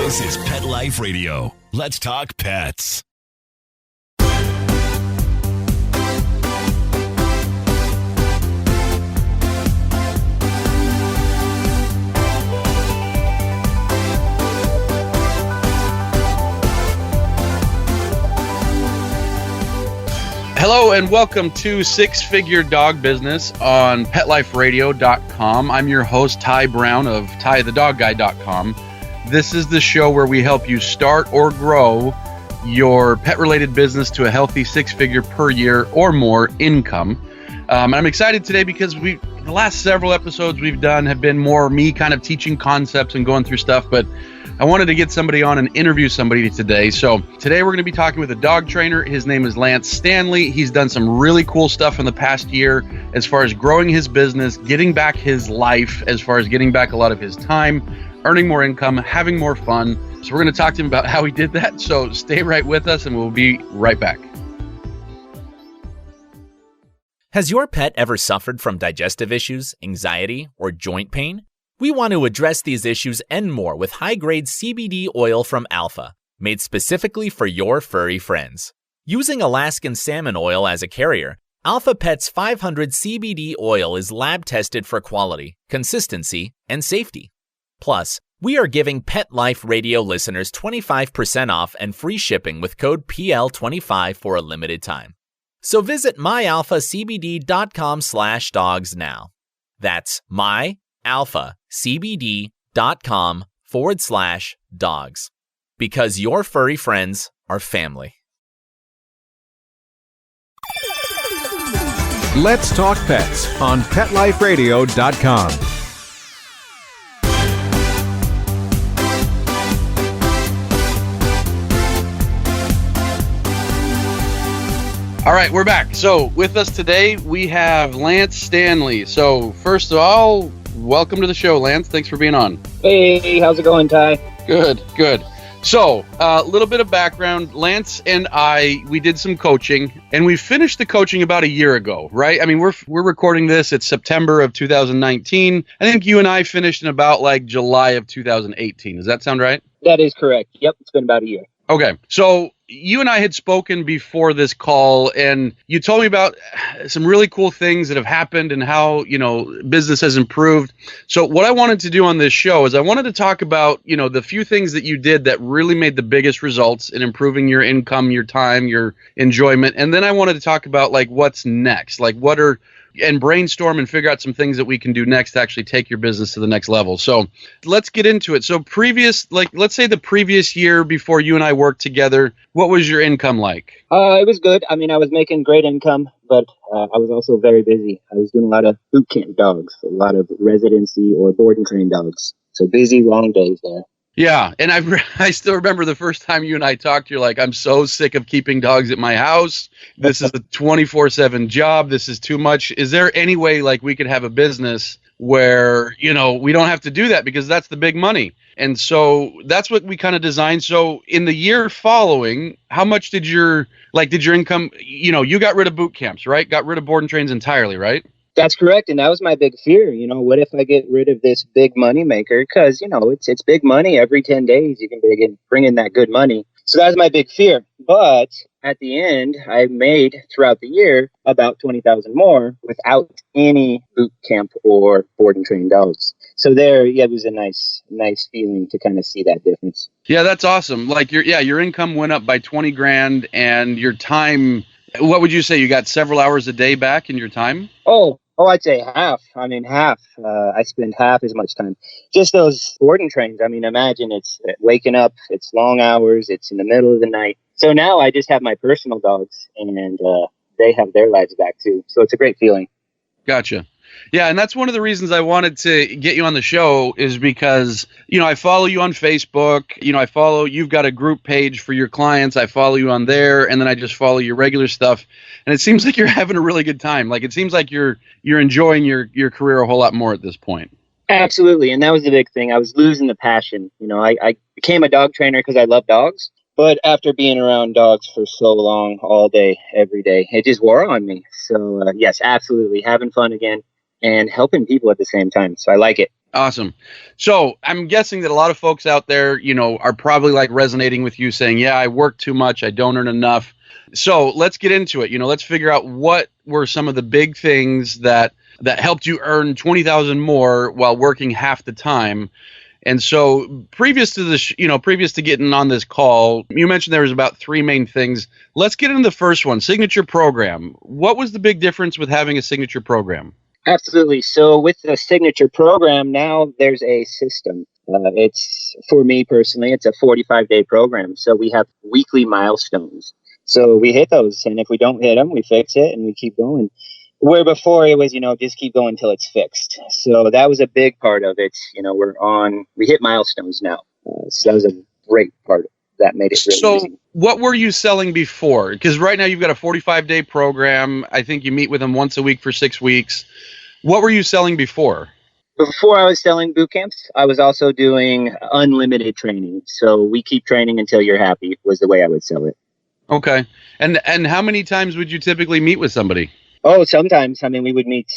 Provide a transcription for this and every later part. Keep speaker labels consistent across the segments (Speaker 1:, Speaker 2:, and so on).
Speaker 1: This is Pet Life Radio. Let's talk pets.
Speaker 2: Hello and welcome to Six Figure Dog Business on PetLifeRadio.com. I'm your host, Ty Brown of TyTheDogGuy.com. This is the show where we help you start or grow your pet-related business to a healthy six-figure per year or more income. I'm excited today because the last several episodes we've done have been more me kind of teaching concepts and going through stuff, but I wanted to get somebody on and interview somebody today. So today we're going to be talking with a dog trainer. His name is Lance Stanley. He's done some really cool stuff in the past year as far as growing his business, getting back his life, as far as getting back a lot of his time, earning more income, having more fun. So we're going to talk to him about how he did that. So stay right with us and we'll be right back.
Speaker 3: Has your pet ever suffered from digestive issues, anxiety, or joint pain? We want to address these issues and more with high-grade CBD oil from Alpha, made specifically for your furry friends. Using Alaskan salmon oil as a carrier, Alpha Pet's 500 CBD oil is lab-tested for quality, consistency, and safety. Plus, we are giving Pet Life Radio listeners 25% off and free shipping with code PL25 for a limited time. So visit myalphacbd.com/dogs now. That's myalphacbd.com/dogs. Because your furry friends are family.
Speaker 4: Let's talk pets on PetLifeRadio.com.
Speaker 2: All right, we're back. So with us today, we have Lance Stanley. So first of all, welcome to the show, Lance. Thanks for being on.
Speaker 5: Hey, how's it going, Ty?
Speaker 2: Good. So a little bit of background. Lance and we did some coaching, and we finished the coaching about a year ago, right? I mean, we're recording this. It's September of 2019. I think you and I finished in about like July of 2018. Does that sound right?
Speaker 5: That is correct. Yep, it's been about a year.
Speaker 2: Okay, so you and I had spoken before this call, and you told me about some really cool things that have happened and how, business has improved. So what I wanted to do on this show is I wanted to talk about, the few things that you did that really made the biggest results in improving your income, your time, your enjoyment. And then I wanted to talk about like what's next, and brainstorm and figure out some things that we can do next to actually take your business to the next level. So let's get into it. So let's say the previous year before you and I worked together, what was your income like?
Speaker 5: It was good. I mean, I was making great income, but I was also very busy. I was doing a lot of boot camp dogs, a lot of residency or board and train dogs. So busy, long days there.
Speaker 2: Yeah, and I still remember the first time you and I talked, you're like, I'm so sick of keeping dogs at my house. This is a 24/7 job. This is too much. Is there any way like we could have a business where, we don't have to do that because that's the big money? And so that's what we kind of designed. So in the year following, how much did your income, you got rid of boot camps, right? Got rid of board and trains entirely, right?
Speaker 5: That's correct. And that was my big fear. What if I get rid of this big money maker? Because, it's big money. Every 10 days, you can bring in that good money. So that was my big fear. But at the end, I made throughout the year about 20,000 more without any boot camp or board and train dogs. So it was a nice feeling to kind of see that difference.
Speaker 2: Yeah, that's awesome. Like your income went up by 20 grand and your time, what would you say? You got several hours a day back in your time?
Speaker 5: Oh, I'd say half. I mean, half. I spend half as much time. Just those board and trains. I mean, imagine it's waking up, it's long hours, it's in the middle of the night. So now I just have my personal dogs and they have their lives back too. So it's a great feeling.
Speaker 2: Gotcha. Yeah, and that's one of the reasons I wanted to get you on the show is because, I follow you on Facebook. You've got a group page for your clients. I follow you on there, and then I just follow your regular stuff. And it seems like you're having a really good time. Like, it seems like you're enjoying your career a whole lot more at this point.
Speaker 5: Absolutely, and that was the big thing. I was losing the passion. I became a dog trainer because I love dogs. But after being around dogs for so long, all day, every day, it just wore on me. So, yes, absolutely, having fun again. And helping people at the same time. So I like it.
Speaker 2: Awesome. So I'm guessing that a lot of folks out there, are probably like resonating with you saying, yeah, I work too much. I don't earn enough. So let's get into it. Let's figure out what were some of the big things that helped you earn 20,000 more while working half the time. And so previous to this, previous to getting on this call, you mentioned there was about three main things. Let's get into the first one, signature program. What was the big difference with having a signature program?
Speaker 5: Absolutely. So with the signature program, now there's a system. It's, for me personally, it's a 45-day program. So we have weekly milestones. So we hit those, and if we don't hit them, we fix it and we keep going. Where before it was, just keep going until it's fixed. So that was a big part of it. We hit milestones now. So that was a great part that made it really easy.
Speaker 2: So what were you selling before? Because right now you've got a 45-day program. I think you meet with them once a week for 6 weeks. What were you selling before?
Speaker 5: Before I was selling boot camps, I was also doing unlimited training. So we keep training until you're happy was the way I would sell it.
Speaker 2: Okay. And how many times would you typically meet with somebody?
Speaker 5: Oh, sometimes. We would meet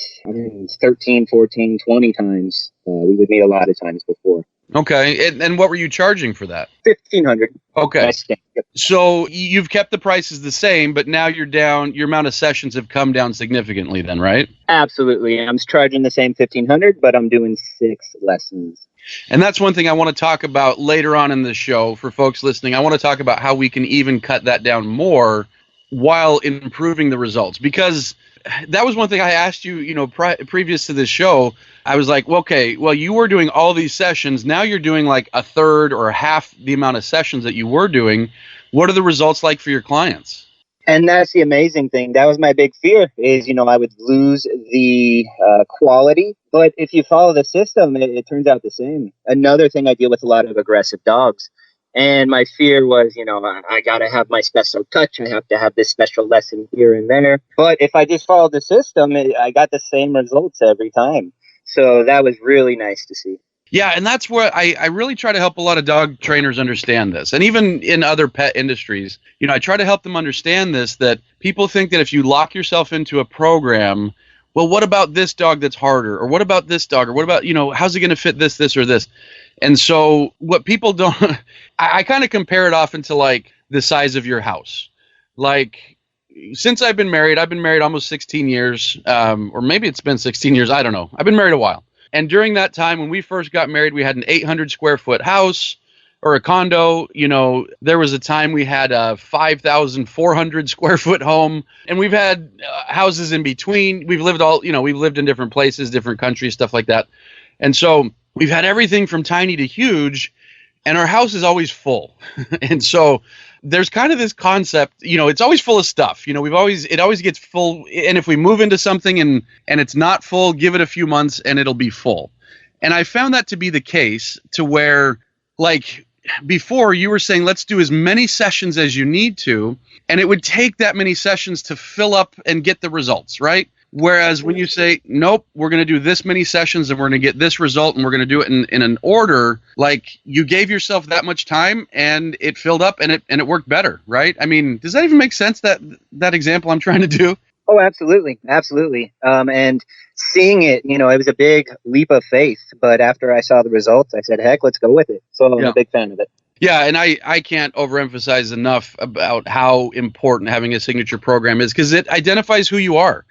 Speaker 5: 13, 14, 20 times. We would meet a lot of times before.
Speaker 2: Okay. And what were you charging for that?
Speaker 5: $1,500.
Speaker 2: Okay.
Speaker 5: Yep.
Speaker 2: So you've kept the prices the same, but now you're down, your amount of sessions have come down significantly then, right?
Speaker 5: Absolutely. I'm charging the same $1,500, but I'm doing 6 lessons.
Speaker 2: And that's one thing I want to talk about later on in the show for folks listening. I want to talk about how we can even cut that down more while improving the results, because that was one thing I asked you, previous to this show. I was like, well, you were doing all these sessions. Now you're doing like a third or half the amount of sessions that you were doing. What are the results like for your clients?
Speaker 5: And that's the amazing thing. That was my big fear is, I would lose the quality. But if you follow the system, it turns out the same. Another thing, I deal with a lot of aggressive dogs. And my fear was, I got to have my special touch. I have to have this special lesson here and there. But if I just followed the system, I got the same results every time. So that was really nice to see.
Speaker 2: Yeah, and that's where I really try to help a lot of dog trainers understand this. And even in other pet industries, I try to help them understand this, that people think that if you lock yourself into a program, well, what about this dog that's harder? Or what about this dog? Or what about, how's it going to fit this, or this? And so what people don't, I kind of compare it often to like the size of your house. Like, since I've been married almost 16 years, or maybe it's been 16 years. I don't know. I've been married a while. And during that time, when we first got married, we had an 800 square foot house or a condo. There was a time we had a 5,400 square foot home, and we've had houses in between. We've lived in different places, different countries, stuff like that. And so we've had everything from tiny to huge, and our house is always full. And so there's kind of this concept, it's always full of stuff. It always gets full. And if we move into something and it's not full, give it a few months and it'll be full. And I found that to be the case, to where, like, before you were saying, let's do as many sessions as you need to, and it would take that many sessions to fill up and get the results, right? Whereas when you say, nope, we're going to do this many sessions and we're going to get this result and we're going to do it in an order, like, you gave yourself that much time and it filled up and it worked better, right? Does that even make sense, that example I'm trying to do?
Speaker 5: Oh, absolutely. Absolutely. And seeing it, it was a big leap of faith. But after I saw the results, I said, heck, let's go with it. So I'm a big fan of it.
Speaker 2: Yeah, and I can't overemphasize enough about how important having a signature program is, because it identifies who you are.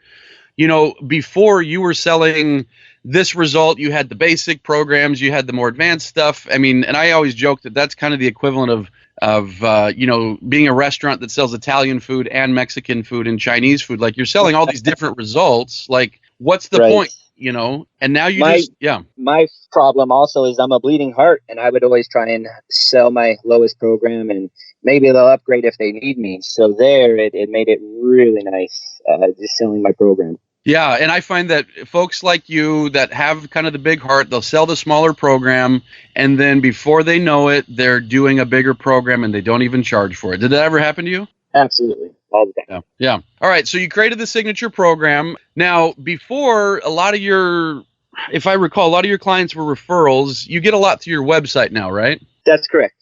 Speaker 2: Before you were selling this result, you had the basic programs, you had the more advanced stuff. And I always joke that that's kind of the equivalent of being a restaurant that sells Italian food and Mexican food and Chinese food. Like, you're selling all these different results. Like, what's the point? And now
Speaker 5: my problem also is I'm a bleeding heart, and I would always try and sell my lowest program, and maybe they'll upgrade if they need me. So it made it really nice, just selling my program.
Speaker 2: Yeah, and I find that folks like you that have kind of the big heart, they'll sell the smaller program, and then before they know it, they're doing a bigger program and they don't even charge for it. Did that ever happen to you?
Speaker 5: Absolutely. All the time.
Speaker 2: Yeah. All right, so you created the signature program. Now, before, if I recall, a lot of your clients were referrals. You get a lot through your website now, right?
Speaker 5: That's correct.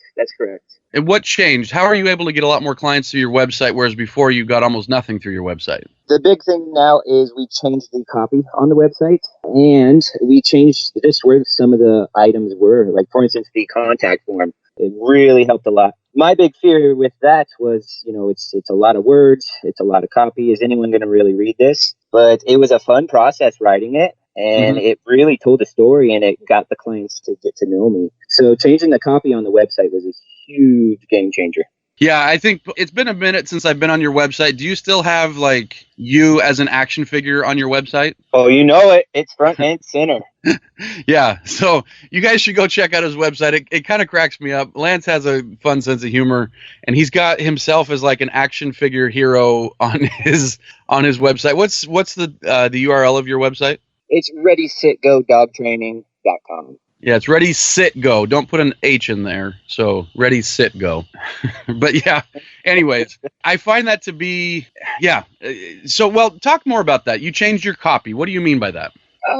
Speaker 2: And what changed? How are you able to get a lot more clients through your website, whereas before you got almost nothing through your website?
Speaker 5: The big thing now is we changed the copy on the website, and we changed just where some of the items were. Like, for instance, the contact form. It really helped a lot. My big fear with that was, it's a lot of words, it's a lot of copy. Is anyone going to really read this? But it was a fun process writing it, and it really told a story, and it got the clients to get to know me. So changing the copy on the website was a huge game changer.
Speaker 2: Yeah, I think it's been a minute since I've been on your website. Do you still have like you as an action figure on your website?
Speaker 5: Oh, you know it. It's front and center.
Speaker 2: Yeah, so you guys should go check out his website. It kind of cracks me up. Lance has a fun sense of humor, and he's got himself as like an action figure hero on his website. What's the URL of your website?
Speaker 5: It's readysitgodogtraining.com.
Speaker 2: Yeah, it's ready, sit, go. Don't put an H in there. So ready, sit, go. But yeah, anyways, I find that to be, yeah. So, well, talk more about that. You changed your copy. What do you mean by that?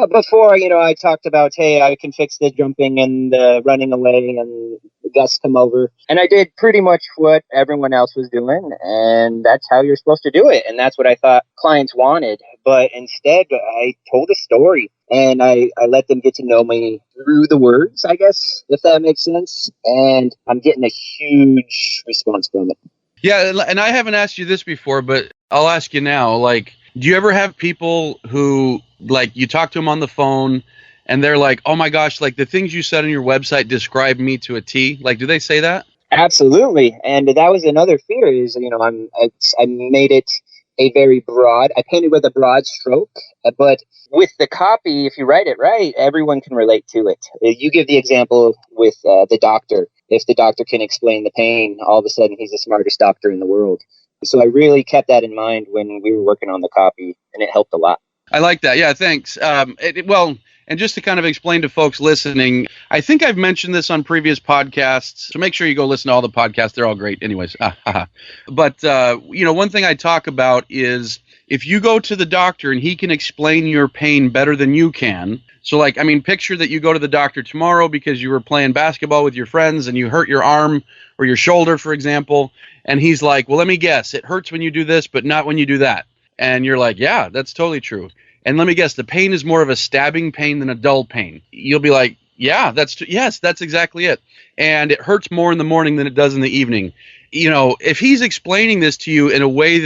Speaker 5: Before, I talked about, hey, I can fix the jumping and the running away and the guests come over. And I did pretty much what everyone else was doing. And that's how you're supposed to do it. And that's what I thought clients wanted. But instead, I told a story. And I let them get to know me through the words, I guess, if that makes sense. And I'm getting a huge response from it.
Speaker 2: Yeah, and I haven't asked you this before, but I'll ask you now. Like, do you ever have people who, like, you talk to them on the phone and they're like, oh my gosh, like the things you said on your website describe me to a T? Like, do they say that?
Speaker 5: Absolutely. And that was another fear is, I made it a very broad, I painted with a broad stroke, but with the copy, if you write it right, everyone can relate to it. You give the example with the doctor. If the doctor can explain the pain, all of a sudden he's the smartest doctor in the world. So I really kept that in mind when we were working on the copy, and it helped a lot.
Speaker 2: I like that. Yeah, thanks. And just to kind of explain to folks listening, I think I've mentioned this on previous podcasts, so make sure you go listen to all the podcasts. They're all great anyways. But, one thing I talk about is if you go to the doctor and he can explain your pain better than you can. So, picture that you go to the doctor tomorrow because you were playing basketball with your friends and you hurt your arm or your shoulder, for example. And he's like, well, let me guess. It hurts when you do this, but not when you do that. And you're like, yeah, that's totally true. And let me guess, the pain is more of a stabbing pain than a dull pain. You'll be like, yeah, yes, that's exactly it. And it hurts more in the morning than it does in the evening. If he's explaining this to you in a way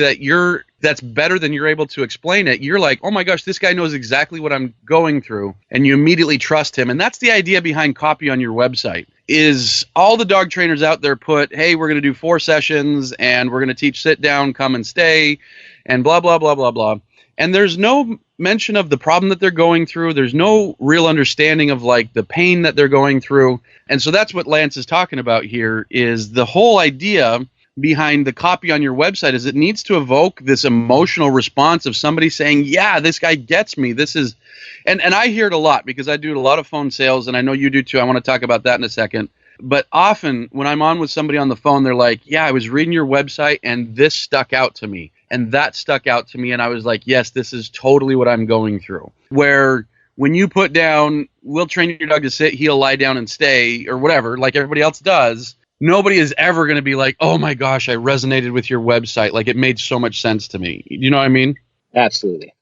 Speaker 2: that's better than you're able to explain it, you're like, oh my gosh, this guy knows exactly what I'm going through. And you immediately trust him. And that's the idea behind copy on your website. Is all the dog trainers out there put, hey, we're going to do 4 sessions and we're going to teach sit down, come and stay, and blah, blah, blah, blah, blah. And there's no mention of the problem that they're going through. There's no real understanding of like the pain that they're going through. And so that's what Lance is talking about here is the whole idea behind the copy on your website is it needs to evoke this emotional response of somebody saying, yeah, this guy gets me. This is, and I hear it a lot because I do a lot of phone sales and I know you do too. I want to talk about that in a second. But often when I'm on with somebody on the phone, they're like, yeah, I was reading your website and this stuck out to me. And that stuck out to me. And I was like, yes, this is totally what I'm going through. Where when you put down, we'll train your dog to sit, heel, lie down and stay or whatever, like everybody else does, nobody is ever going to be like, oh my gosh, I resonated with your website. Like it made so much sense to me. You know what I mean?
Speaker 5: Absolutely.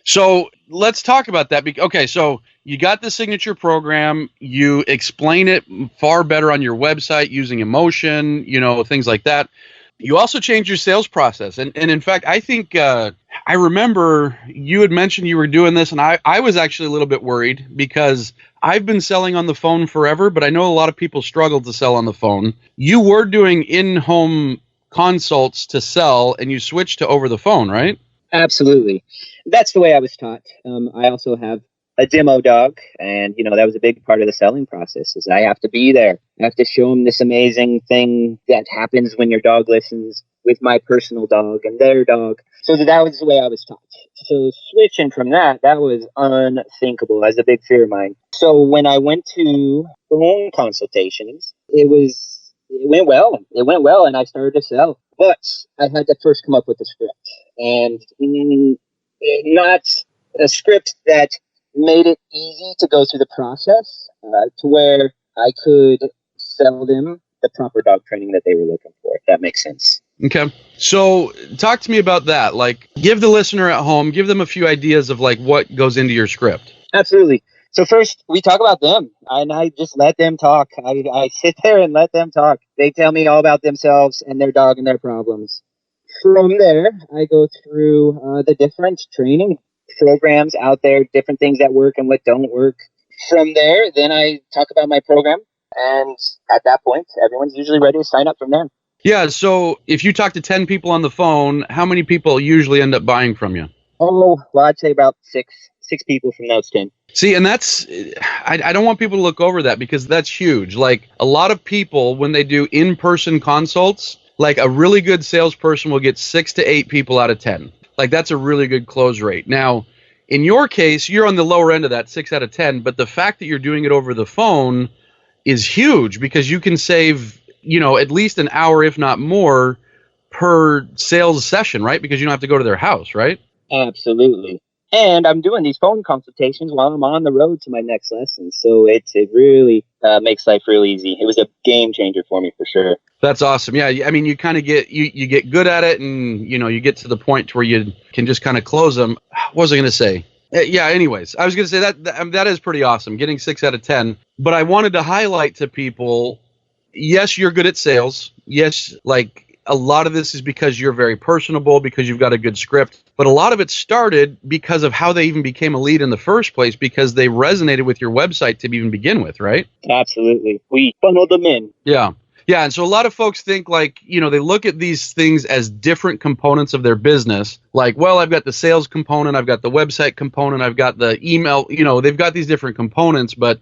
Speaker 2: So let's talk about that. Okay, so you got the signature program. You explain it far better on your website using emotion, things like that. You also changed your sales process. And in fact, I think I remember you had mentioned you were doing this, and I was actually a little bit worried because I've been selling on the phone forever, but I know a lot of people struggle to sell on the phone. You were doing in-home consults to sell, and you switched to over the phone, right?
Speaker 5: Absolutely. That's the way I was taught. I also have a demo dog, and that was a big part of the selling process is I have to be there. I have to show them this amazing thing that happens when your dog listens with my personal dog and their dog. So that was the way I was taught. So switching from that was unthinkable. That was a big fear of mine. So when I went to phone consultations, it went well. It went well, and I started to sell. But I had to first come up with a script, and not a script that made it easy to go through the process to where I could sell them the proper dog training that they were looking for, if that makes sense.
Speaker 2: Okay. So talk to me about that. Like, give the listener at home, give them a few ideas of like what goes into your script.
Speaker 5: Absolutely. So first, we talk about them, and I just let them talk. I sit there and let them talk. They tell me all about themselves and their dog and their problems. From there, I go through the different training programs out there, different things that work and what don't work. From there, then I talk about my program, and at that point, everyone's usually ready to sign up from there.
Speaker 2: Yeah, so if you talk to 10 people on the phone, how many people usually end up buying from you?
Speaker 5: Oh, well, I'd say about six people from those 10.
Speaker 2: See, and that's, I don't want people to look over that because that's huge. Like, a lot of people, when they do in-person consults, like a really good salesperson will get 6 to 8 people out of 10. Like, that's a really good close rate. Now, in your case, you're on the lower end of that, 6 out of 10, but the fact that you're doing it over the phone is huge because you can save, at least an hour, if not more, per sales session, right? Because you don't have to go to their house, right?
Speaker 5: Absolutely. And I'm doing these phone consultations while I'm on the road to my next lesson. So it really makes life real easy. It was a game changer for me for sure.
Speaker 2: That's awesome. Yeah, I mean, you kind of get you get good at it, and you get to the point where you can just kind of close them. What was I going to say? Yeah. Anyways, I was going to say that is pretty awesome, getting 6 out of 10. But I wanted to highlight to people, yes, you're good at sales. Yes, like a lot of this is because you're very personable, because you've got a good script. But a lot of it started because of how they even became a lead in the first place, because they resonated with your website to even begin with, right?
Speaker 5: Absolutely. We funneled them in.
Speaker 2: Yeah. Yeah. And so a lot of folks think like, they look at these things as different components of their business. Like, well, I've got the sales component, I've got the website component, I've got the email, they've got these different components, but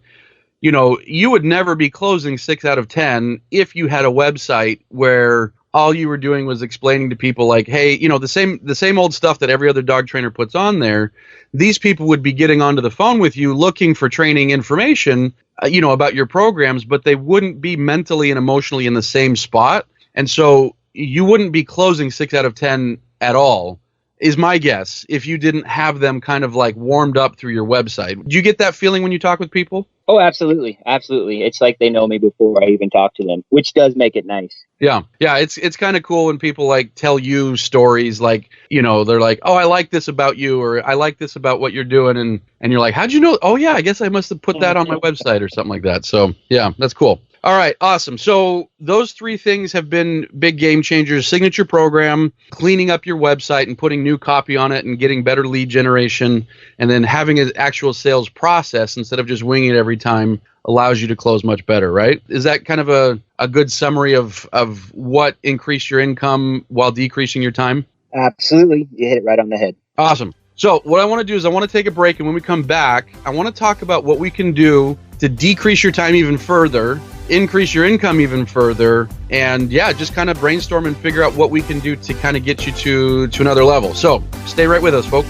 Speaker 2: you would never be closing 6 out of 10 if you had a website where all you were doing was explaining to people like, hey, the same old stuff that every other dog trainer puts on there. These people would be getting onto the phone with you looking for training information, about your programs, but they wouldn't be mentally and emotionally in the same spot. And so you wouldn't be closing 6 out of 10 at all, is my guess, if you didn't have them kind of like warmed up through your website. Do you get that feeling when you talk with people?
Speaker 5: Oh, absolutely. Absolutely. It's like they know me before I even talk to them, which does make it nice.
Speaker 2: Yeah. Yeah. It's kind of cool when people like tell you stories like, they're like, oh, I like this about you, or I like this about what you're doing. And you're like, how'd you know? Oh, yeah, I guess I must have put that on my website or something like that. So, yeah, that's cool. All right. Awesome. So those 3 things have been big game changers: signature program, cleaning up your website and putting new copy on it and getting better lead generation, and then having an actual sales process instead of just winging it every time allows you to close much better, right? Is that kind of a good summary of what increased your income while decreasing your time?
Speaker 5: Absolutely. You hit it right on the head.
Speaker 2: Awesome. So what I want to do is I want to take a break, and when we come back, I want to talk about what we can do to decrease your time even further, increase your income even further, and just kind of brainstorm and figure out what we can do to kind of get you to another level. So stay right with us, folks.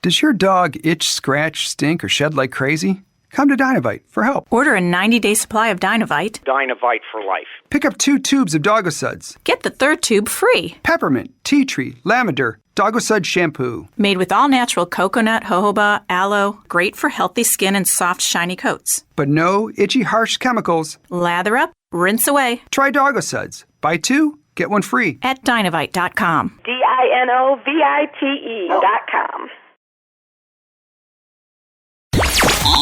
Speaker 6: Does your dog itch, scratch, stink, or shed like crazy? Come to Dynovite for help.
Speaker 7: Order a 90-day supply of Dynovite.
Speaker 8: Dynovite for life.
Speaker 6: Pick up 2 tubes of Doggo Suds.
Speaker 7: Get the 3rd tube free.
Speaker 6: Peppermint, tea tree, lavender, Doggo Sud shampoo.
Speaker 7: Made with all-natural coconut, jojoba, aloe. Great for healthy skin and soft, shiny coats.
Speaker 6: But no itchy, harsh chemicals.
Speaker 7: Lather up, rinse away.
Speaker 6: Try Doggo Suds. Buy 2, get 1 free.
Speaker 7: At Dynovite.com.
Speaker 9: DINOVITE.com.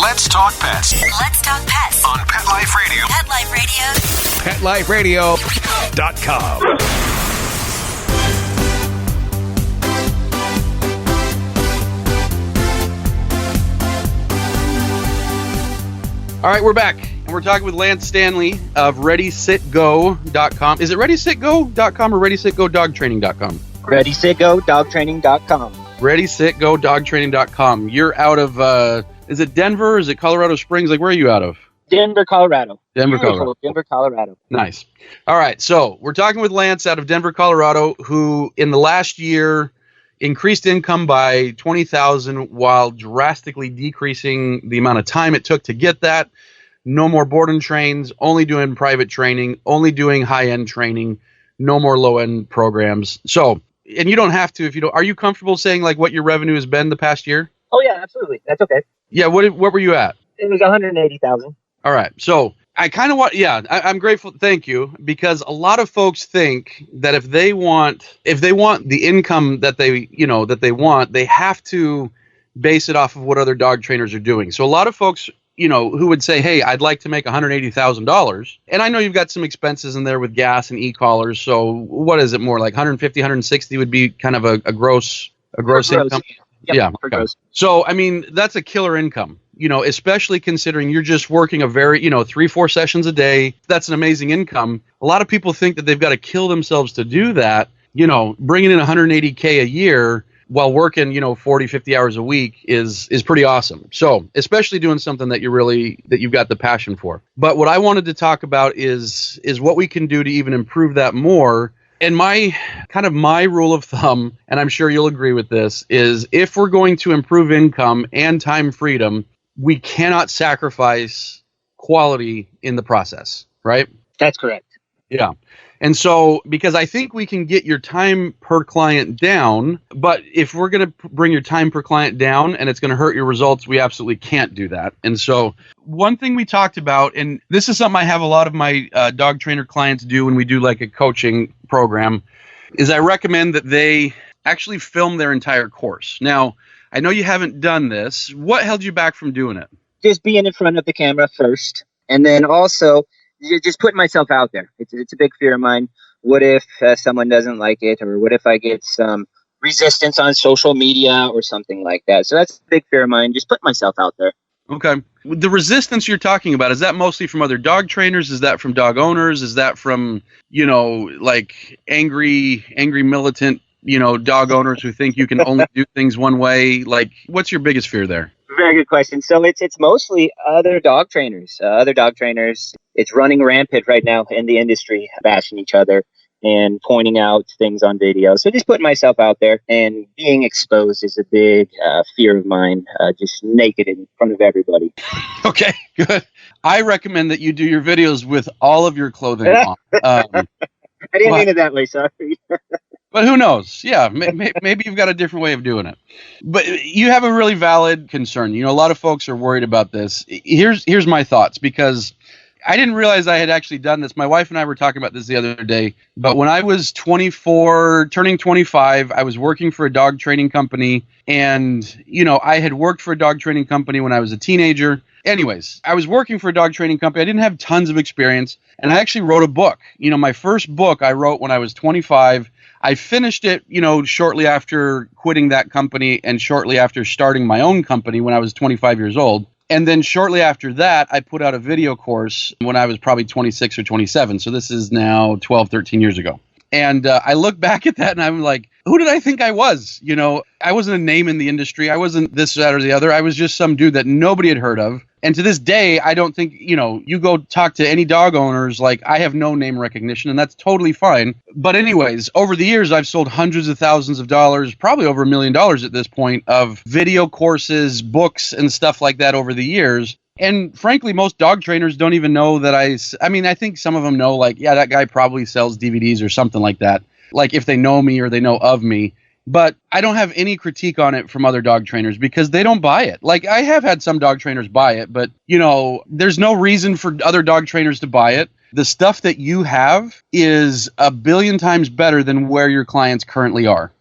Speaker 1: Let's talk pets
Speaker 10: Let's talk pets
Speaker 1: on Pet Life Radio.
Speaker 10: Pet Life Radio.
Speaker 1: PetLifeRadio.com.
Speaker 2: All right, we're back, and we're talking with Lance Stanley of ReadySitGo.com. Is it ReadySitGo.com or ReadySitGoDogTraining.com?
Speaker 5: ReadySitGoDogTraining.com.
Speaker 2: ReadySitGoDogTraining.com. You're out of, is it Denver? Is it Colorado Springs? Like, where are you out of?
Speaker 5: Denver, Colorado.
Speaker 2: Denver,
Speaker 5: Beautiful
Speaker 2: Colorado.
Speaker 5: Denver, Colorado.
Speaker 2: Nice. All right, so we're talking with Lance out of Denver, Colorado, who in the last year increased income by $20,000 while drastically decreasing the amount of time it took to get that. No more board and trains, only doing private training, only doing high-end training, no more low-end programs. So, and you don't have to if you don't. Are you comfortable saying like what your revenue has been the past year?
Speaker 5: Oh, yeah, absolutely. That's okay.
Speaker 2: Yeah, what were you at?
Speaker 5: It was 180,000.
Speaker 2: All right. So I kind of want, I'm grateful. Thank you. Because a lot of folks think that if they want the income that they want, they have to base it off of what other dog trainers are doing. So a lot of folks, who would say, hey, I'd like to make $180,000. And I know you've got some expenses in there with gas and e-collars. So what is it more like 150, 160 would be kind of a gross income?
Speaker 5: Yep,
Speaker 2: Yeah.
Speaker 5: for
Speaker 2: Okay.
Speaker 5: gross.
Speaker 2: So, I mean, that's a killer income, especially considering you're just working a very, 3-4 sessions a day. That's an amazing income. A lot of people think that they've got to kill themselves to do that. Bringing in 180K a year while working, 40, 50 hours a week is pretty awesome. So, especially doing something that you've got the passion for. But what I wanted to talk about is what we can do to even improve that more. And my rule of thumb, and I'm sure you'll agree with this, is if we're going to improve income and time freedom, we cannot sacrifice quality in the process, right?
Speaker 5: That's correct.
Speaker 2: Yeah. And so, because I think we can get your time per client down, but if we're going to bring your time per client down and it's going to hurt your results, we absolutely can't do that. And so one thing we talked about, and this is something I have a lot of my dog trainer clients do when we do like a coaching program, is I recommend that they actually film their entire course. Now, I know you haven't done this. What held you back from doing it?
Speaker 5: Just being in front of the camera first. And then also just putting myself out there. It's a big fear of mine. What if someone doesn't like it? Or what if I get some resistance on social media or something like that? So that's a big fear of mine. Just put myself out there.
Speaker 2: Okay. The resistance you're talking about, is that mostly from other dog trainers? Is that from dog owners? Is that from, like angry militant, dog owners who think you can only do things one way? Like, what's your biggest fear there?
Speaker 5: Very good question. So it's mostly other dog trainers. It's running rampant right now in the industry, bashing each other and pointing out things on video. So just putting myself out there, and being exposed is a big fear of mine, just naked in front of everybody.
Speaker 2: Okay, good. I recommend that you do your videos with all of your clothing on.
Speaker 5: I didn't mean it that way, sorry.
Speaker 2: But who knows? Yeah, maybe you've got a different way of doing it. But you have a really valid concern. A lot of folks are worried about this. Here's my thoughts, because I didn't realize I had actually done this. My wife and I were talking about this the other day. But when I was 24, turning 25, I was working for a dog training company. And, I had worked for a dog training company when I was a teenager. Anyways, I was working for a dog training company. I didn't have tons of experience. And I actually wrote a book. My first book I wrote when I was 25. I finished it, shortly after quitting that company and shortly after starting my own company when I was 25 years old. And then shortly after that, I put out a video course when I was probably 26 or 27. So this is now 12, 13 years ago. And I look back at that and I'm like, who did I think I was? I wasn't a name in the industry. I wasn't this, that, or the other. I was just some dude that nobody had heard of. And to this day, I don't think, you go talk to any dog owners, like I have no name recognition, and that's totally fine. But anyways, over the years, I've sold hundreds of thousands of dollars, probably over $1 million at this point, of video courses, books, and stuff like that over the years. And frankly, most dog trainers don't even know that I mean, I think some of them know, like, yeah, that guy probably sells DVDs or something like that. Like if they know me or they know of me. But I don't have any critique on it from other dog trainers because they don't buy it. Like I have had some dog trainers buy it, but there's no reason for other dog trainers to buy it. The stuff that you have is 1 billion times better than where your clients currently are.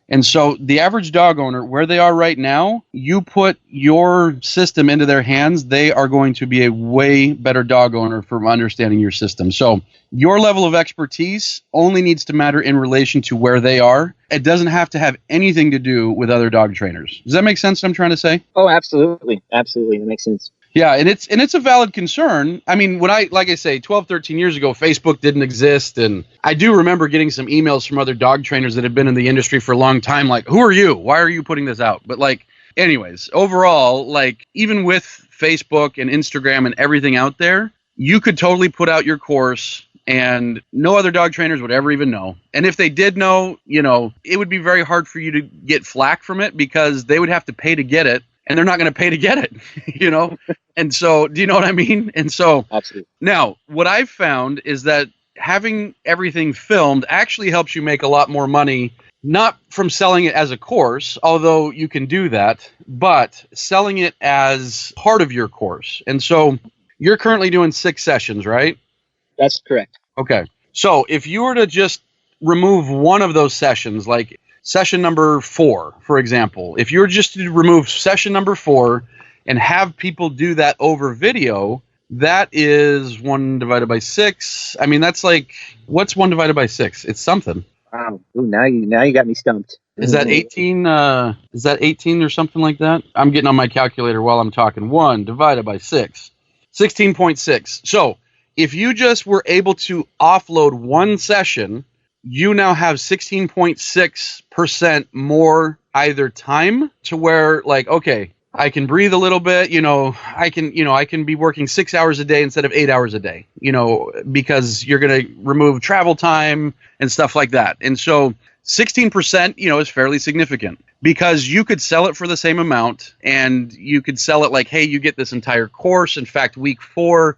Speaker 2: And so the average dog owner, where they are right now, you put your system into their hands, they are going to be a way better dog owner from understanding your system. So your level of expertise only needs to matter in relation to where they are. It doesn't have to have anything to do with other dog trainers. Does that make sense what I'm trying to say?
Speaker 5: Oh, absolutely. Absolutely. That makes sense.
Speaker 2: Yeah, and it's a valid concern. I mean, when like I say, 12, 13 years ago, Facebook didn't exist. And I do remember getting some emails from other dog trainers that had been in the industry for a long time. Like, who are you? Why are you putting this out? But anyways, overall, even with Facebook and Instagram and everything out there, you could totally put out your course and no other dog trainers would ever even know. And if they did know, it would be very hard for you to get flack from it because they would have to pay to get it. And they're not going to pay to get it, And so, do you know what I mean? And so,
Speaker 5: absolutely.
Speaker 2: Now, what I've found is that having everything filmed actually helps you make a lot more money not from selling it as a course, although you can do that, but selling it as part of your course. And so you're currently doing 6 sessions, right?
Speaker 5: That's correct.
Speaker 2: Okay. So if you were to just remove one of those sessions, like session number 4, for example, if you were just to remove session number 4 and have people do that over video, that is 1 divided by 6. I mean, that's like, what's 1 divided by 6? It's something.
Speaker 5: Wow. Ooh, now you got me stumped.
Speaker 2: Is that 18? Is that 18 or something like that? I'm getting on my calculator while I'm talking. 1 divided by 6. 16.6. So if you just were able to offload one session, you now have 16.6% more either time to where, like, okay, I can breathe a little bit, I can be working 6 hours a day instead of 8 hours a day, because you're going to remove travel time and stuff like that. And so 16%, is fairly significant, because you could sell it for the same amount, and you could sell it like, hey, you get this entire course. In fact, week 4,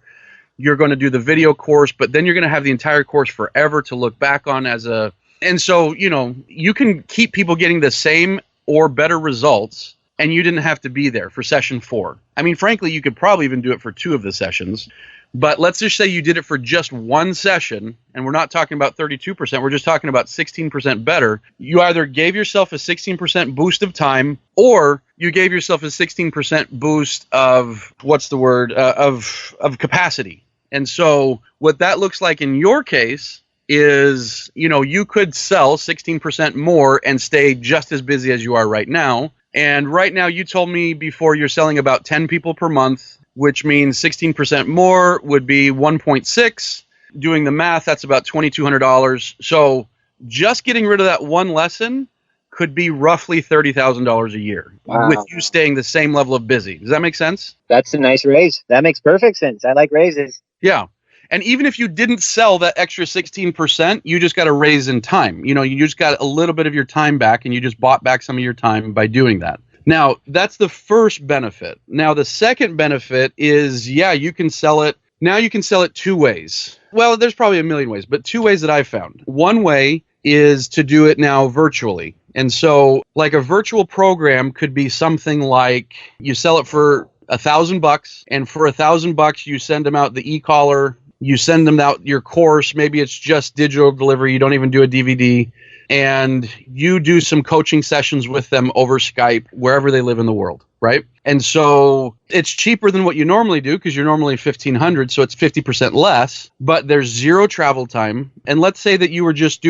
Speaker 2: you're going to do the video course, but then you're going to have the entire course forever to look back on and so, you can keep people getting the same or better results, and you didn't have to be there for session 4. I mean, frankly, you could probably even do it for 2 of the sessions, but let's just say you did it for just one session, and we're not talking about 32%, we're just talking about 16% better. You either gave yourself a 16% boost of time, or you gave yourself a 16% boost of, of capacity. And so what that looks like in your case is, you could sell 16% more and stay just as busy as you are right now. And right now, you told me before, you're selling about 10 people per month, which means 16% more would be 1.6. Doing the math, that's about $2,200. So just getting rid of that one lesson could be roughly $30,000 a year. Wow. With you staying the same level of busy. Does that make sense?
Speaker 5: That's a nice raise. That makes perfect sense. I like raises.
Speaker 2: Yeah. And even if you didn't sell that extra 16%, you just got a raise in time. You just got a little bit of your time back, and you just bought back some of your time by doing that. Now, that's the first benefit. Now, the second benefit is, you can sell it. Now you can sell it 2 ways. Well, there's probably a million ways, but 2 ways that I've found. One way is to do it now virtually. And so, like, a virtual program could be something like you sell it for $1,000, and for $1,000, you send them out the e-collar. You send them out your course. Maybe it's just digital delivery. You don't even do a DVD. And you do some coaching sessions with them over Skype, wherever they live in the world, right? And so it's cheaper than what you normally do, because you're normally $1,500, so it's 50% less, but there's 0 travel time. And let's say that you were just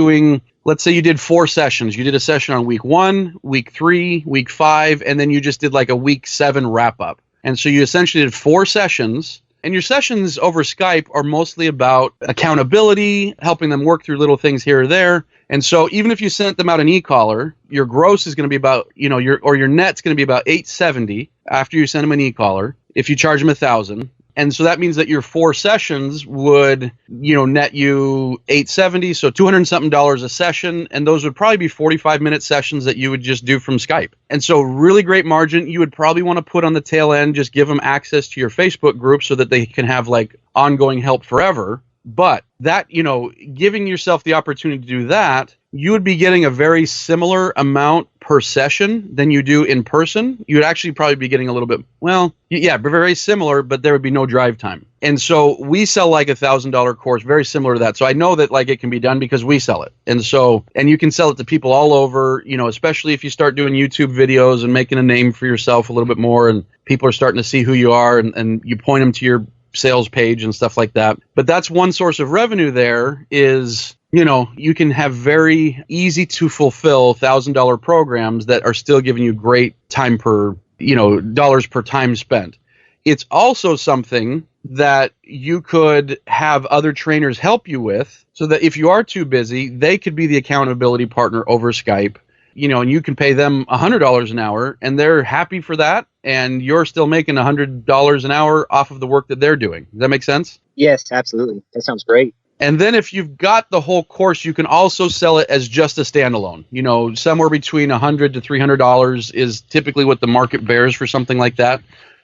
Speaker 2: let's say you did 4 sessions. You did a session on week 1, week 3, week 5, and then you just did like a week 7 wrap up. And so you essentially did 4 sessions. And your sessions over Skype are mostly about accountability, helping them work through little things here or there. And so even if you sent them out an e-collar, your gross is going to be about, your net's going to be about $870 after you send them an e-collar, if you charge them $1,000. And so that means that your 4 sessions would, net you $870, so $200 and something a session, and those would probably be 45-minute sessions that you would just do from Skype. And so really great margin. You would probably want to put on the tail end, just give them access to your Facebook group so that they can have like ongoing help forever. But that, giving yourself the opportunity to do that, you would be getting a very similar amount per session than you do in person. You would actually probably be getting a little bit, very similar, but there would be no drive time. And so we sell like $1,000 course, very similar to that. So I know that like it can be done because we sell it. And you can sell it to people all over, especially if you start doing YouTube videos and making a name for yourself a little bit more, and people are starting to see who you are, and you point them to your sales page and stuff like that. But that's one source of revenue there is, you can have very easy to fulfill $1,000 programs that are still giving you great time per, dollars per time spent. It's also something that you could have other trainers help you with, so that if you are too busy, they could be the accountability partner over Skype, and you can pay them $100 an hour, and they're happy for that, and you're still making $100 an hour off of the work that they're doing. Does that make sense?
Speaker 5: Yes, absolutely. That sounds great.
Speaker 2: And then if you've got the whole course, you can also sell it as just a standalone. Somewhere between $100 to $300 is typically what the market bears for something like that.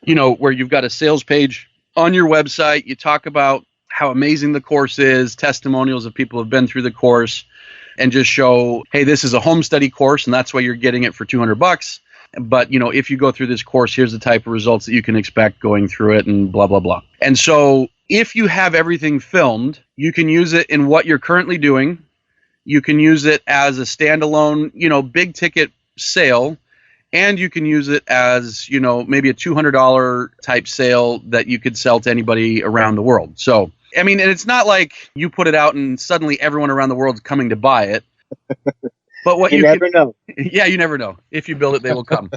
Speaker 2: Where you've got a sales page on your website. You talk about how amazing the course is, testimonials of people who have been through the course. and just show, hey, this is a home study course and that's why you're getting it for $200. But, if you go through this course, here's the type of results that you can expect going through it and blah, blah, blah. And so if you have everything filmed, you can use it in what you're currently doing. You can use it as a standalone, big ticket sale. And you can use it as, maybe a $200 type sale that you could sell to anybody around the world. So, and it's not like you put it out and suddenly everyone around the world is coming to buy it. But what
Speaker 5: you never know.
Speaker 2: Yeah, you never know. If you build it, they will come.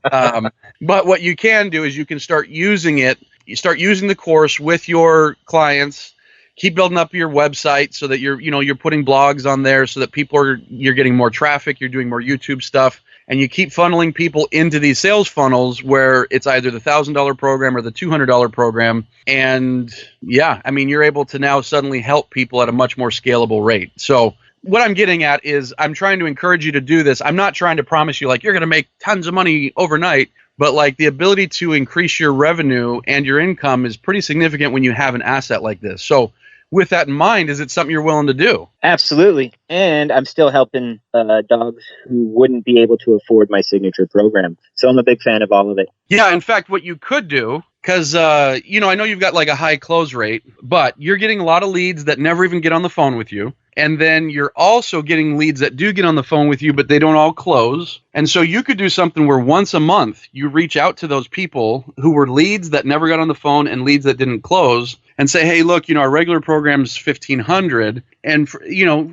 Speaker 2: But what you can do is you can start using it. You start using the course with your clients. Keep building up your website so that you're putting blogs on there so that you're getting more traffic. You're doing more YouTube stuff, and you keep funneling people into these sales funnels where it's either the $1,000 program or the $200 program. And yeah, you're able to now suddenly help people at a much more scalable rate. So what I'm getting at is I'm trying to encourage you to do this. I'm not trying to promise you like you're going to make tons of money overnight, but like the ability to increase your revenue and your income is pretty significant when you have an asset like this. So with that in mind, is it something you're willing to do?
Speaker 5: Absolutely. And I'm still helping dogs who wouldn't be able to afford my signature program. So I'm a big fan of all of it.
Speaker 2: Yeah, in fact, what you could do, because, I know you've got like a high close rate, but you're getting a lot of leads that never even get on the phone with you. And then you're also getting leads that do get on the phone with you, but they don't all close. And so you could do something where once a month you reach out to those people who were leads that never got on the phone and leads that didn't close and say, hey, look, our regular program's $1,500. And,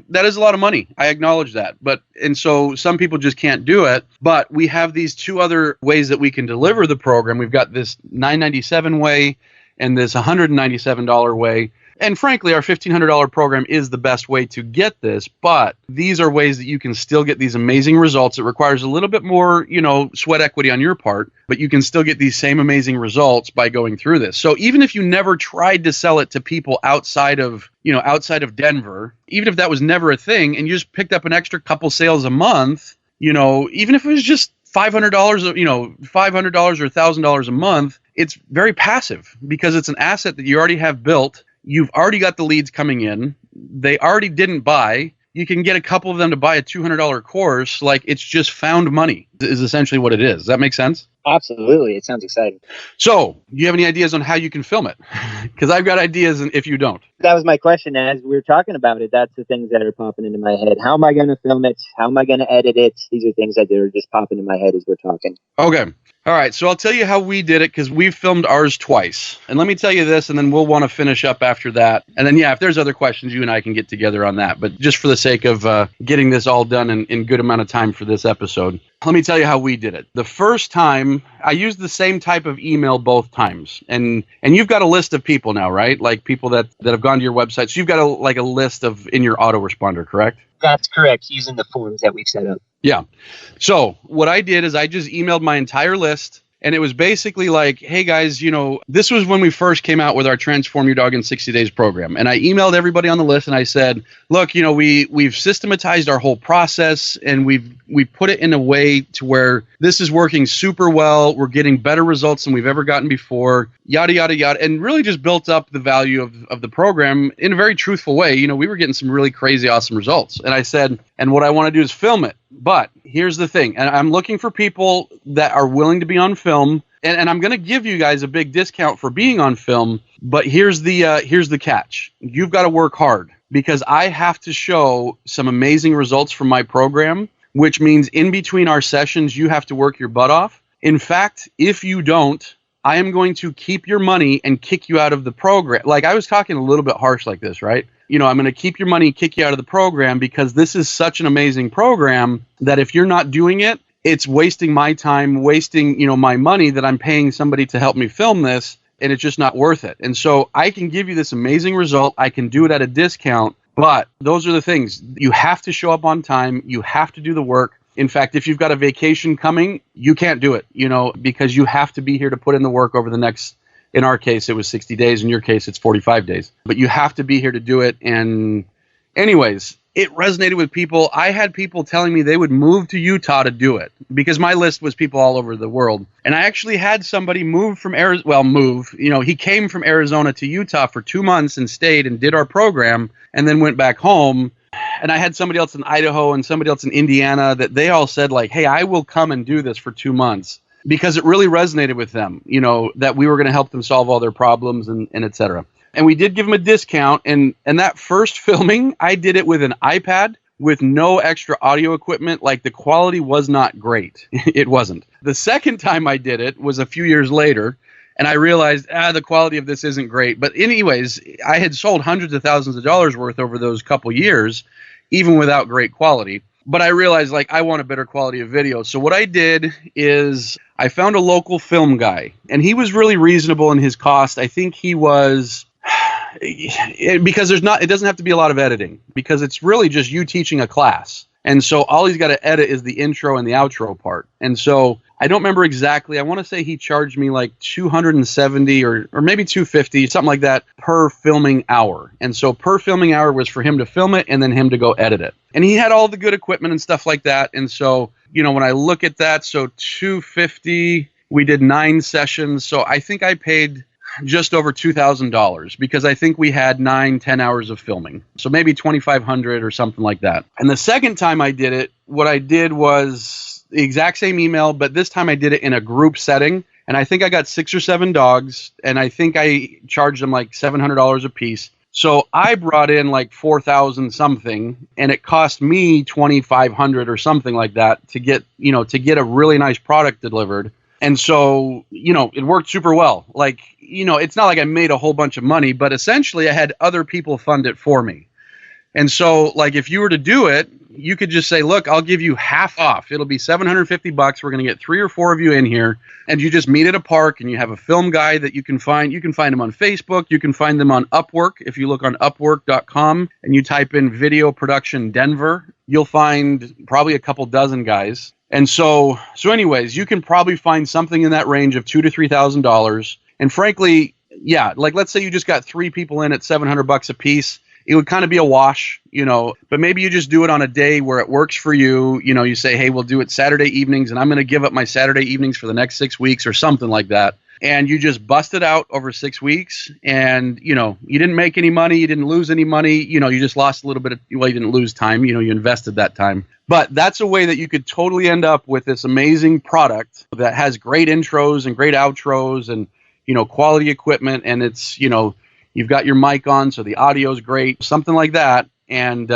Speaker 2: that is a lot of money. I acknowledge that. And so some people just can't do it. But we have these two other ways that we can deliver the program. We've got this $997 way and this $197 way. And frankly, our $1,500 program is the best way to get this, but these are ways that you can still get these amazing results. It requires a little bit more, sweat equity on your part, but you can still get these same amazing results by going through this. So even if you never tried to sell it to people outside of Denver, even if that was never a thing, and you just picked up an extra couple sales a month, even if it was just $500, $500 or $1,000 a month, it's very passive because it's an asset that you already have built. You've already got the leads coming in. They already didn't buy. You can get a couple of them to buy a $200 course. Like, it's just found money is essentially what it is. Does that make sense?
Speaker 5: Absolutely. It sounds exciting.
Speaker 2: So, do you have any ideas on how you can film it? Because I've got ideas, and if you don't.
Speaker 5: That was my question. As we were talking about it, that's the things that are popping into my head. How am I going to film it? How am I going to edit it? These are things that are just popping in my head as we're talking.
Speaker 2: Okay. All right, so I'll tell you how we did it because we've filmed ours twice. And let me tell you this, and then we'll want to finish up after that. And then, if there's other questions, you and I can get together on that. But just for the sake of getting this all done in good amount of time for this episode, let me tell you how we did it. The first time, I used the same type of email both times. And you've got a list of people now, right? Like people that have gone to your website. So you've got a list in your autoresponder, correct?
Speaker 5: That's correct, using the forms that we've set up.
Speaker 2: Yeah. So what I did is I just emailed my entire list, and it was basically like, hey guys, this was when we first came out with our Transform Your Dog in 60 Days program. And I emailed everybody on the list and I said, look, we've systematized our whole process and we've put it in a way to where this is working super well. We're getting better results than we've ever gotten before, yada, yada, yada, and really just built up the value of the program in a very truthful way. We were getting some really crazy, awesome results. And I said, and what I want to do is film it. But here's the thing, and I'm looking for people that are willing to be on film, and I'm going to give you guys a big discount for being on film, but here's the catch. You've got to work hard because I have to show some amazing results from my program, which means in between our sessions, you have to work your butt off. In fact, if you don't, I am going to keep your money and kick you out of the program. Like, I was talking a little bit harsh like this, right? I'm going to keep your money, kick you out of the program because this is such an amazing program that if you're not doing it, it's wasting my time, wasting, my money that I'm paying somebody to help me film this, and it's just not worth it. And so I can give you this amazing result. I can do it at a discount, but those are the things. You have to show up on time. You have to do the work. In fact, if you've got a vacation coming, you can't do it, because you have to be here to put in the work over the next, in our case, it was 60 days. In your case, it's 45 days. But you have to be here to do it. And anyways, it resonated with people. I had people telling me they would move to Utah to do it because my list was people all over the world. And I actually had somebody move from he came from Arizona to Utah for 2 months and stayed and did our program and then went back home. and I had somebody else in Idaho and somebody else in Indiana that they all said like, hey, I will come and do this for 2 months, because it really resonated with them, that we were going to help them solve all their problems and et cetera. And we did give them a discount. And that first filming, I did it with an iPad with no extra audio equipment. Like, the quality was not great. It wasn't. The second time I did it was a few years later, and I realized, the quality of this isn't great. But anyways, I had sold hundreds of thousands of dollars worth over those couple years, even without great quality. But I realized, like, I want a better quality of video. So what I did is I found a local film guy, and he was really reasonable in his cost. I think he was... because it doesn't have to be a lot of editing, because it's really just you teaching a class. And so all he's got to edit is the intro and the outro part. And so I don't remember exactly. I want to say he charged me like $270 or maybe $250, something like that, per filming hour. And so per filming hour was for him to film it and then him to go edit it. And he had all the good equipment and stuff like that. And so, when I look at that, so $250, we did 9 sessions. So I think I paid just over $2,000, because I think we had 9-10 hours of filming. So maybe $2,500 or something like that. And the second time I did it, what I did was the exact same email, but this time I did it in a group setting. And I think I got 6 or 7 dogs, and I think I charged them like $700 a piece. So I brought in like 4,000 something, and it cost me $2,500 or something like that to get a really nice product delivered. And so, it worked super well. Like, it's not like I made a whole bunch of money, but essentially I had other people fund it for me. And so, like, if you were to do it, you could just say, look, I'll give you half off. It'll be $750. We're going to get 3 or 4 of you in here, and you just meet at a park, and you have a film guy that you can find. You can find them on Facebook. You can find them on Upwork. If you look on Upwork.com and you type in video production Denver, you'll find probably a couple dozen guys. And so anyways, you can probably find something in that range of $2,000 to $3,000. And frankly, yeah, like, let's say you just got 3 people in at $700 a piece. It would kind of be a wash, but maybe you just do it on a day where it works for you. You say, hey, we'll do it Saturday evenings, and I'm going to give up my Saturday evenings for the next 6 weeks or something like that. And you just bust it out over 6 weeks, and, you didn't make any money. You didn't lose any money. You just lost a little bit you didn't lose time. You invested that time. But that's a way that you could totally end up with this amazing product that has great intros and great outros and, quality equipment. And it's, you've got your mic on, so the audio is great, something like that. And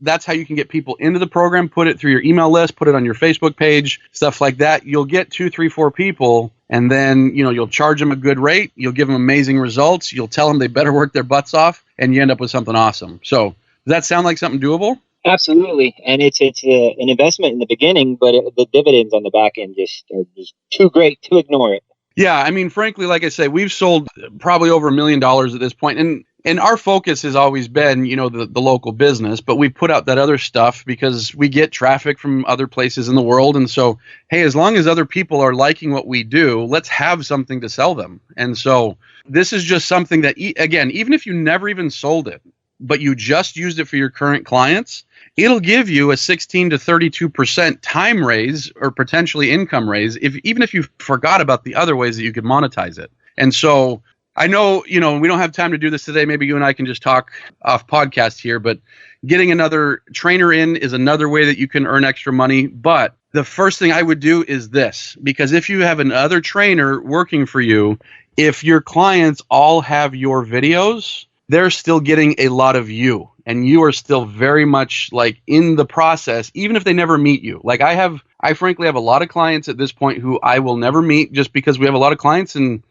Speaker 2: that's how you can get people into the program, put it through your email list, put it on your Facebook page, stuff like that. You'll get 2, 3, 4 people, and then, you'll charge them a good rate. You'll give them amazing results. You'll tell them they better work their butts off, and you end up with something awesome. So does that sound like something doable?
Speaker 5: Absolutely. And it's an investment in the beginning, but the dividends on the back end are just too great to ignore it.
Speaker 2: Yeah, I mean, frankly, like I say, we've sold probably over $1 million at this point. And our focus has always been, the local business, but we put out that other stuff because we get traffic from other places in the world. And so, hey, as long as other people are liking what we do, let's have something to sell them. And so this is just something that, again, even if you never even sold it, but you just used it for your current clients, it'll give you a 16 to 32% time raise or potentially income raise, even if you forgot about the other ways that you could monetize it. And so I know, we don't have time to do this today. Maybe you and I can just talk off podcast here, but getting another trainer in is another way that you can earn extra money. But the first thing I would do is this, because if you have another trainer working for you, if your clients all have your videos, they're still getting a lot of you, and you are still very much like in the process, even if they never meet you. Like I frankly have a lot of clients at this point who I will never meet, just because we have a lot of clients and,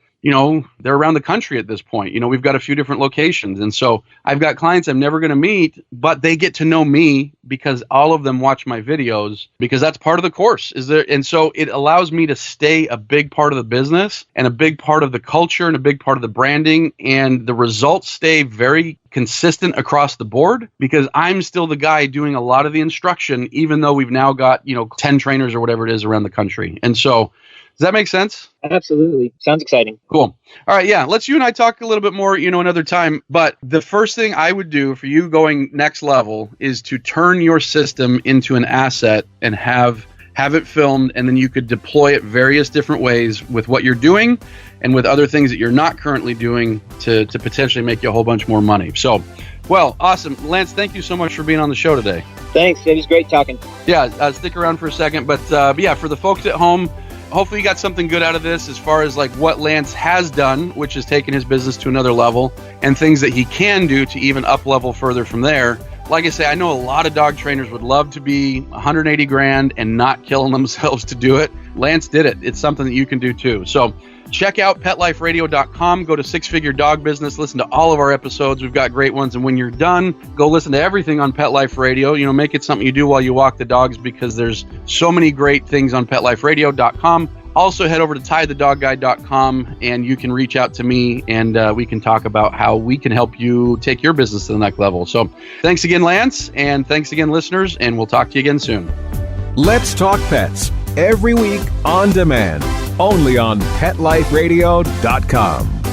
Speaker 2: they're around the country at this point. We've got a few different locations. And so I've got clients I'm never going to meet, but they get to know me because all of them watch my videos, because that's part of the course. And so it allows me to stay a big part of the business and a big part of the culture and a big part of the branding. And the results stay very consistent across the board, because I'm still the guy doing a lot of the instruction, even though we've now got, 10 trainers or whatever it is around the country. And so does that make sense?
Speaker 5: Absolutely. Sounds exciting.
Speaker 2: Cool. All right. Yeah. Let's you and I talk a little bit more, another time. But the first thing I would do for you going next level is to turn your system into an asset and have it filmed, and then you could deploy it various different ways with what you're doing and with other things that you're not currently doing to potentially make you a whole bunch more money. So Well, awesome. Lance, thank you so much for being on the show today.
Speaker 5: Thanks. It was great talking.
Speaker 2: Yeah, stick around for a second. But yeah, for the folks at home, hopefully you got something good out of this as far as like what Lance has done, which has taken his business to another level, and things that he can do to even up level further from there. Like I say, I know a lot of dog trainers would love to be 180 grand and not killing themselves to do it. Lance did it. It's something that you can do too. So check out PetLifeRadio.com. Go to Six Figure Dog Business. Listen to all of our episodes. We've got great ones. And when you're done, go listen to everything on Pet Life Radio. You know, make it something you do while you walk the dogs, because there's so many great things on PetLifeRadio.com. Also, head over to TieTheDogGuy.com and you can reach out to me and we can talk about how we can help you take your business to the next level. So thanks again, Lance, and thanks again, listeners, and we'll talk to you again soon.
Speaker 4: Let's Talk Pets, every week on demand, only on PetLifeRadio.com.